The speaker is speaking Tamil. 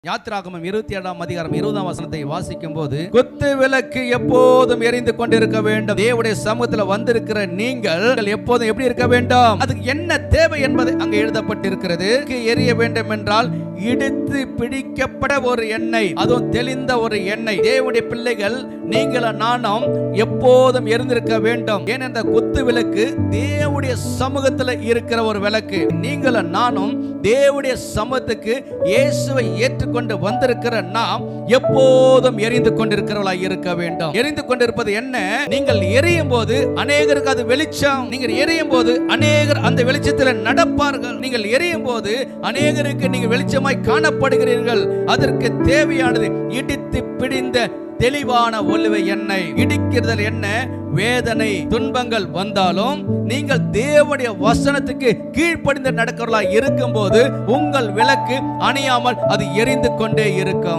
யாத்திராகமம் 27ஆம் அதிகாரம் 20ஆம் வசனத்தை வாசிக்கும் போது, குத்து விளக்கு எப்போதும் எரிந்து கொண்டிருக்க வேண்டும். தேவனுடைய சமூகத்துல வந்திருக்கிற நீங்கள் எப்போதும் எப்படி இருக்க வேண்டும்? அதுக்கு என்ன தேவை என்பது அங்கு எழுதப்பட்டிருக்கிறது. எரிய வேண்டும் என்றால் இடித்து பிடிக்கப்பட ஒரு எண்ணெய், அதுவும் தெளிந்த ஒரு எண்ணெய். தேவனுடைய பிள்ளைகள் நீங்களும் நானும் எப்போதும் எரிந்திருக்க வேண்டும். ஏனென்ற குத்து விளக்கு தேவனுடைய சமூகத்துல இருக்கிற ஒரு விளக்கு. நீங்களும் நானும் தேவனுடைய சமூகத்துக்கு இயேசுவை ஏற்றுக்கொண்டு வந்திருக்கிற நாம் எப்போதும் எரிந்து கொண்டிருக்கிறவர்களாய் இருக்க வேண்டும். எரிந்து கொண்டிருப்பது என்ன? நீங்கள் எரியும் போது அநேகருக்கு அது வெளிச்சம். நீங்கள் எரியும் போது அநேகர் அந்த வெளிச்சத்தில் நடப்பார்கள். நீங்கள் எரியும் போது அநேகருக்கு நீங்கள் வெளிச்சமாய் காணப்படுகிறீர்கள். அதற்கு தேவையானது இடித்து பிடிந்த தெளிவான ஒலிவை எண்ணெய். இடிக்கிறதல் என்ன? வேதனை துன்பங்கள் வந்தாலும் நீங்கள் தேவனுடைய வசனத்துக்கு கீழ்ப்படிந்து நடக்கிறவர்களாய் இருக்கும் போது உங்கள் விளக்கு அணையாமல் அது எரிந்து கொண்டே இருக்கும்.